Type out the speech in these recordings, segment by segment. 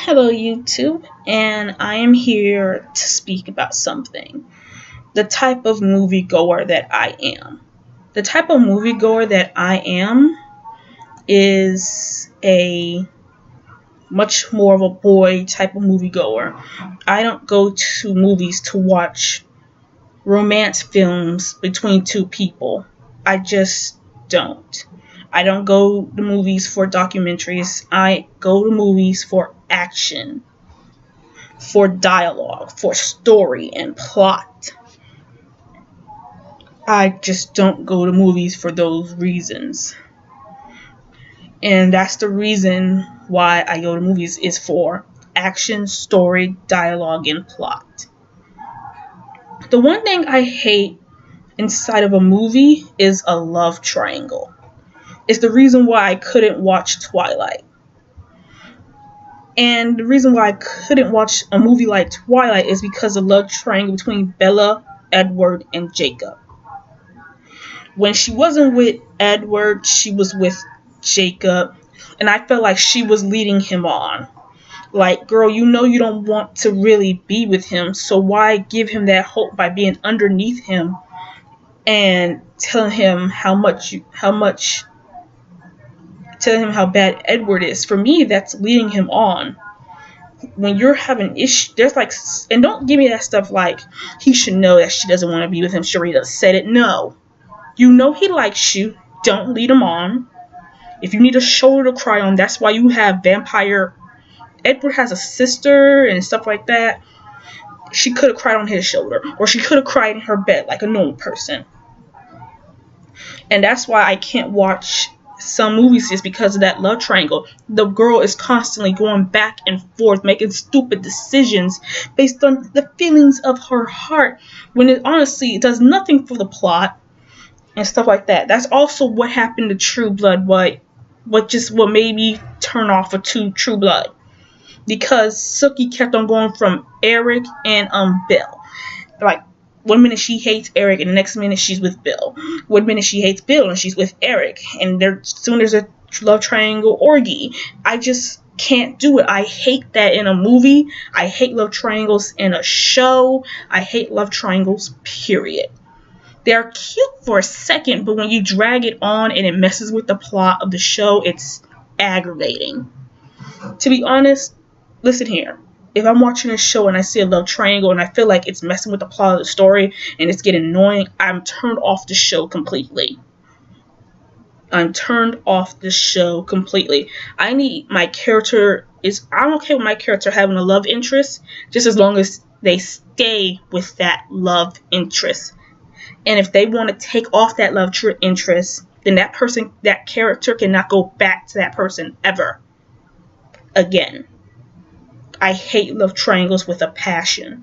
Hello, YouTube, and I am here to speak about something. The type of moviegoer that I am. The type of moviegoer that I am is a much more of a boy type of moviegoer. I don't go to movies to watch romance films between two people. I just don't. I don't go to movies for documentaries. I go to movies for action, for dialogue, for story and plot. I just don't go to movies for those reasons. And that's the reason why I go to movies is for action, story, dialogue, and plot. The one thing I hate inside of a movie is a love triangle. It's the reason why I couldn't watch Twilight. And the reason why I couldn't watch a movie like Twilight is because of the love triangle between Bella, Edward, and Jacob. When she wasn't with Edward, she was with Jacob, and I felt like she was leading him on. Like, girl, you know you don't want to really be with him, so why give him that hope by being underneath him and telling him how bad Edward is? For me, that's leading him on. When you're having issues, there's like, and don't give me that stuff like he should know that she doesn't want to be with him. Sharita said it. No, you know he likes you. Don't lead him on. If you need a shoulder to cry on, that's why you have vampire. Edward has a sister and stuff like that. She could have cried on his shoulder, or she could have cried in her bed like a normal person. And that's why I can't watch some movies, is because of that love triangle. The girl is constantly going back and forth, making stupid decisions based on the feelings of her heart, when it honestly does nothing for the plot and stuff like that. That's also what happened to True Blood. What made me turn off of True Blood, because Sookie kept on going from Eric and Bill. Like, one minute she hates Eric, and the next minute she's with Bill. One minute she hates Bill, and she's with Eric. And soon there's a love triangle orgy. I just can't do it. I hate that in a movie. I hate love triangles in a show. I hate love triangles, period. They're cute for a second, but when you drag it on and it messes with the plot of the show, it's aggravating. To be honest, listen here. If I'm watching a show and I see a love triangle and I feel like it's messing with the plot of the story and it's getting annoying, I'm turned off the show completely. I'm okay with my character having a love interest, just as long as they stay with that love interest. And if they want to take off that love interest, then that character cannot go back to that person ever again. I hate love triangles with a passion.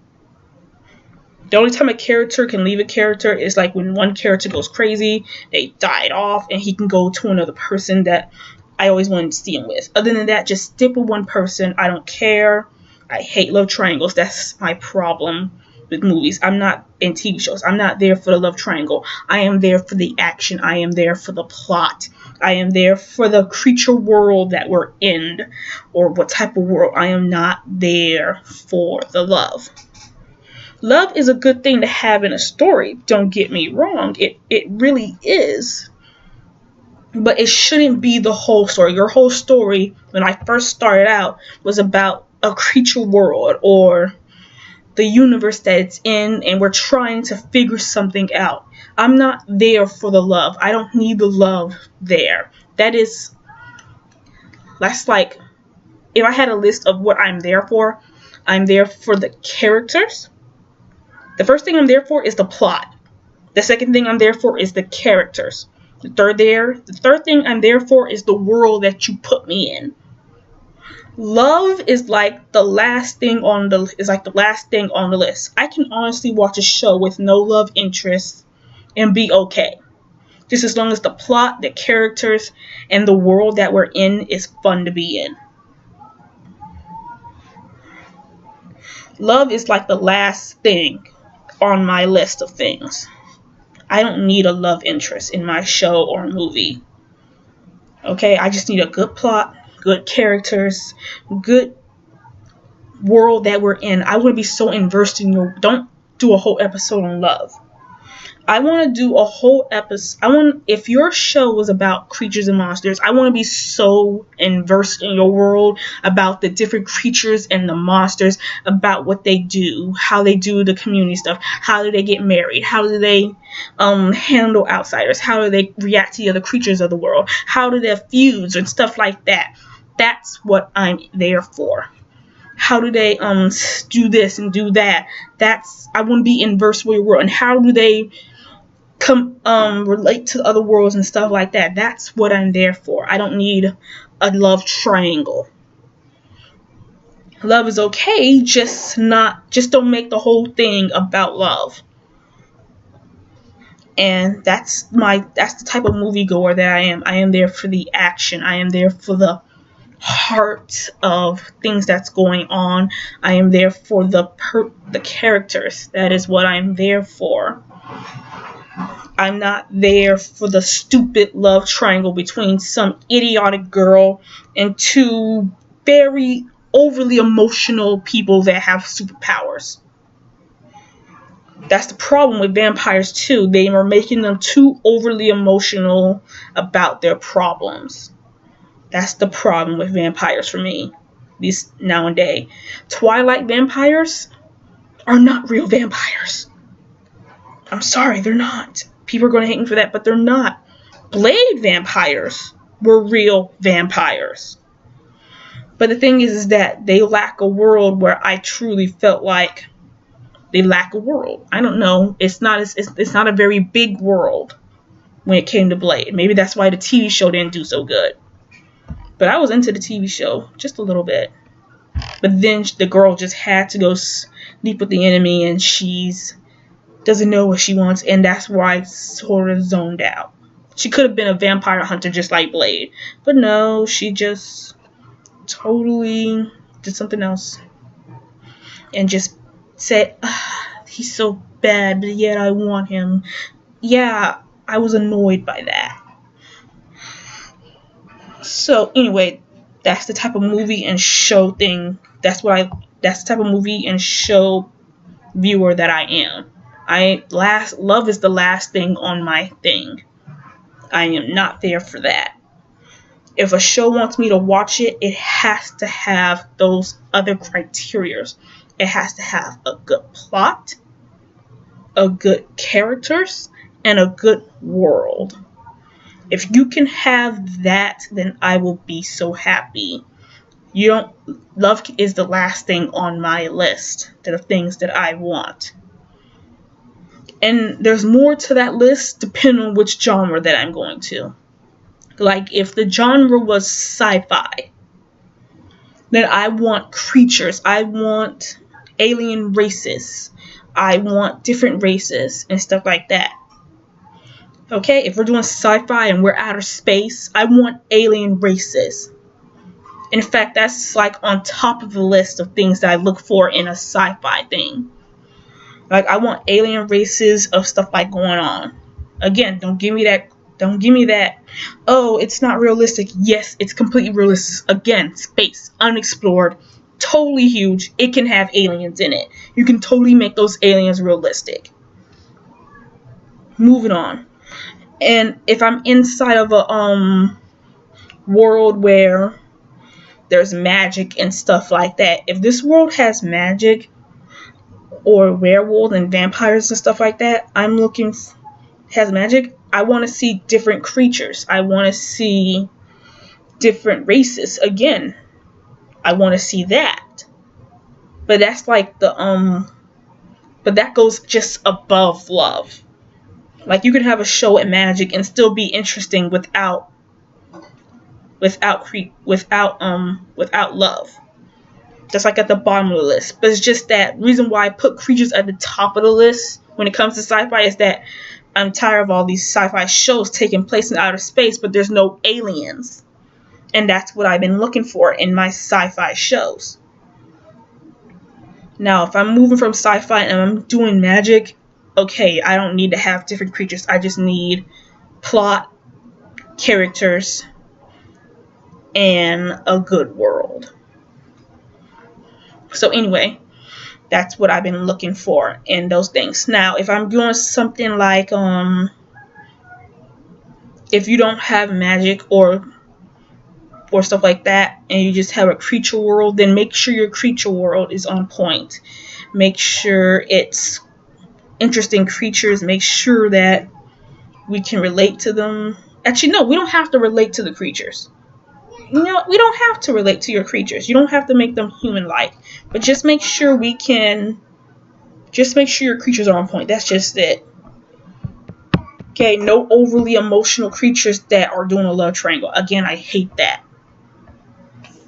The only time a character can leave a character is like when one character goes crazy, they died off, and he can go to another person that I always wanted to see him with. Other than that, just stick with one person. I don't care. I hate love triangles. That's my problem with movies. I'm not in TV shows. I'm not there for the love triangle. I am there for the action. I am there for the plot. I am there for the creature world that we're in, or what type of world. I am not there for the love. Love is a good thing to have in a story. Don't get me wrong. It really is. But it shouldn't be the whole story. Your whole story, when I first started out, was about a creature world or the universe that it's in, and we're trying to figure something out. I'm not there for the love. I don't need the love there. That's like, if I had a list of what I'm there for the characters. The first thing I'm there for is the plot. The second thing I'm there for is the characters. The third thing I'm there for is the world that you put me in. Love is like the last thing on the list. I can honestly watch a show with no love interest and be okay, just as long as the plot, the characters, and the world that we're in is fun to be in. Love is like the last thing on my list of things. I don't need a love interest in my show or movie. Okay, I just need a good plot, good characters, good world that we're in. I want to be so immersed in your. Don't do a whole episode on love. I want to do a whole episode. If your show was about creatures and monsters, I want to be so immersed in your world about the different creatures and the monsters, about what they do, how they do the community stuff, how do they get married, how do they handle outsiders, how do they react to the other creatures of the world, how do they fuse and stuff like that. That's what I'm there for. How do they do this and do that? I want to be immersed with your world. And how do they relate to other worlds and stuff like that? That's what I'm there for. I don't need a love triangle. Love is okay, just don't make the whole thing about love. And that's the type of moviegoer that I am. I am there for the action. I am there for the heart of things that's going on. I am there for the characters. That is what I'm there for. I'm not there for the stupid love triangle between some idiotic girl and two very overly emotional people that have superpowers. That's the problem with vampires too. They are making them too overly emotional about their problems. That's the problem with vampires for me. These nowadays. Twilight vampires are not real vampires. I'm sorry, they're not. People are going to hate me for that, but they're not. Blade vampires were real vampires. But the thing is that they lack a world where I truly felt like they lack a world. I don't know. It's not a very big world when it came to Blade. Maybe that's why the TV show didn't do so good. But I was into the TV show just a little bit. But then the girl just had to go sleep with the enemy, and she's doesn't know what she wants, and that's why I sort of zoned out. She could have been a vampire hunter just like Blade, but no, she just totally did something else and just said, he's so bad, but yet I want him. Yeah, I was annoyed by that. So anyway, that's the type of movie and show thing. That's the type of movie and show viewer that I am. Love is the last thing on my thing. I am not there for that. If a show wants me to watch it, it has to have those other criterias. It has to have a good plot, a good characters, and a good world. If you can have that, then I will be so happy. Love is the last thing on my list of things that I want. And there's more to that list depending on which genre that I'm going to. Like, if the genre was sci-fi, then I want creatures. I want alien races. I want different races and stuff like that. Okay, if we're doing sci-fi and we're outer space, I want alien races. In fact, that's like on top of the list of things that I look for in a sci-fi thing. Like, I want alien races of stuff like going on. Again, don't give me that, oh, it's not realistic. Yes, it's completely realistic. Again, space, unexplored, totally huge. It can have aliens in it. You can totally make those aliens realistic. Moving on. And if I'm inside of a world where there's magic and stuff like that, if this world has magic or werewolves and vampires and stuff like that, has magic, I want to see different creatures. I want to see different races. Again, I want to see that. But that's like but that goes just above love. Like, you can have a show at magic and still be interesting without love. That's like at the bottom of the list. But it's just that reason why I put creatures at the top of the list when it comes to sci-fi is that I'm tired of all these sci-fi shows taking place in outer space, but there's no aliens. And that's what I've been looking for in my sci-fi shows. Now, if I'm moving from sci-fi and I'm doing magic, okay, I don't need to have different creatures. I just need plot, characters, and a good world. So anyway, that's what I've been looking for in those things. Now, if I'm doing something like if you don't have magic or stuff like that, and you just have a creature world, then make sure your creature world is on point. Make sure it's interesting creatures. Make sure that we can relate to them. Actually, no, we don't have to relate to the creatures. We don't have to relate to your creatures. You don't have to make them human-like, but just make sure we can. Just make sure your creatures are on point. That's just it. Okay, no overly emotional creatures that are doing a love triangle. Again, I hate that.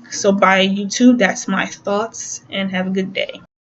So bye, YouTube. That's my thoughts, and have a good day.